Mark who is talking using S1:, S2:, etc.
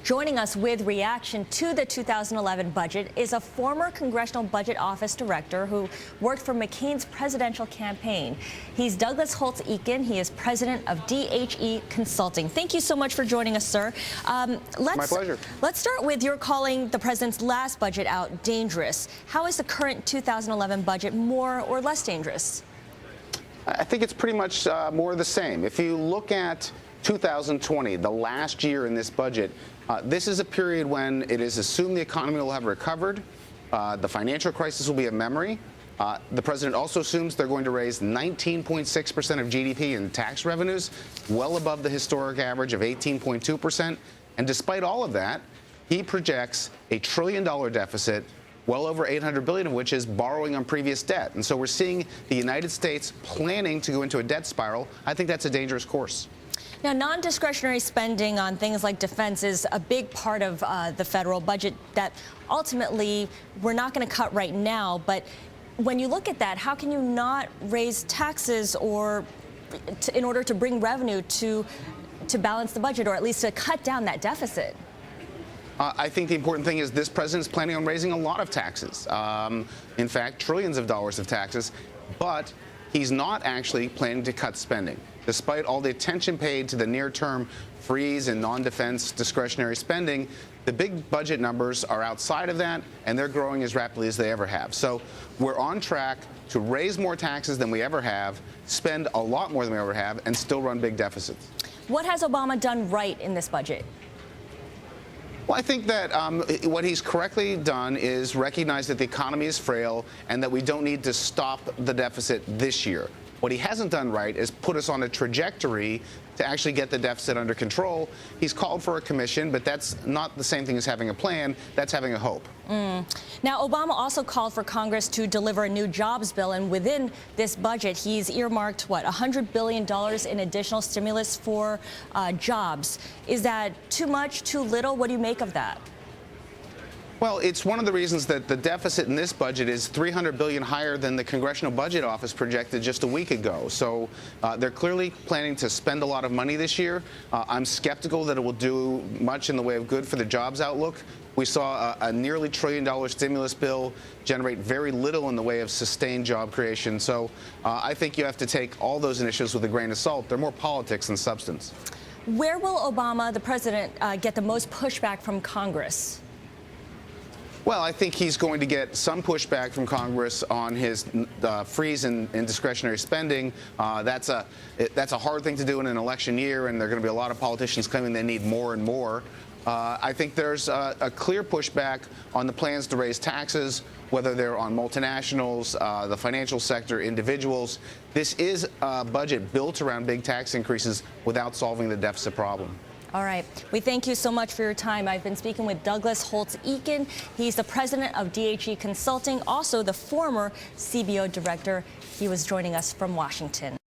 S1: Joining us with reaction to the 2011 budget is a former Congressional Budget Office director who worked for McCain's presidential campaign. He's Douglas Holtz-Eakin. He is president of DHE Consulting. Thank you so much for joining us, sir.
S2: My pleasure.
S1: Let's start with your calling the president's last budget out dangerous. How is the current 2011 budget more or less dangerous?
S2: I think it's pretty much more of the same. If you look at 2020, the last year in this budget, this is a period when it is assumed the economy will have recovered, the financial crisis will be a memory. The president also assumes they're going to raise 19.6% of GDP in tax revenues, well above the historic average of 18.2%. And despite all of that, he projects a $1 trillion deficit, well over $800 billion of which is borrowing on previous debt. And so we're seeing the United States planning to go into a debt spiral. I think that's a dangerous course.
S1: Now, non-discretionary spending on things like defense is a big part of the federal budget that ultimately we're not going to cut right now. But when you look at that, how can you not raise taxes or in order to bring revenue to balance the budget, or at least to cut down that deficit?
S2: I think the important thing is this president's planning on raising a lot of taxes. In fact, trillions of dollars of taxes, but he's not actually planning to cut spending. Despite all the attention paid to the near-term freeze in non-defense discretionary spending, the big budget numbers are outside of that, and they're growing as rapidly as they ever have. So we're on track to raise more taxes than we ever have, spend a lot more than we ever have, and still run big deficits.
S1: What has Obama done right in this budget?
S2: Well, I think that what he's correctly done is recognize that the economy is frail and that we don't need to stop the deficit this year. What he hasn't done right is put us on a trajectory to actually get the deficit under control. He's called for a commission, but that's not the same thing as having a plan. That's having a hope.
S1: Now, Obama also called for Congress to deliver a new jobs bill, and within this budget, he's earmarked, what, $100 billion in additional stimulus for jobs. Is that too much, too little? What do you make of that?
S2: Well, it's one of the reasons that the deficit in this budget is $300 billion higher than the Congressional Budget Office projected just a week ago. So they're clearly planning to spend a lot of money this year. I'm skeptical that it will do much in the way of good for the jobs outlook. We saw a nearly $1 trillion stimulus bill generate very little in the way of sustained job creation. So I think you have to take all those initiatives with a grain of salt. They're more politics than substance.
S1: Where will Obama, the president, get the most pushback from Congress?
S2: Well, I think he's going to get some pushback from Congress on his freeze in discretionary spending. That's a hard thing to do in an election year, and there are going to be a lot of politicians claiming they need more and more. I think there's a clear pushback on the plans to raise taxes, whether they're on multinationals, the financial sector, individuals. This is a budget built around big tax increases without solving the deficit problem.
S1: All right. We thank you so much for your time. I've been speaking with Douglas Holtz-Eakin. He's the president of DHE Consulting, also the former CBO director. He was joining us from Washington.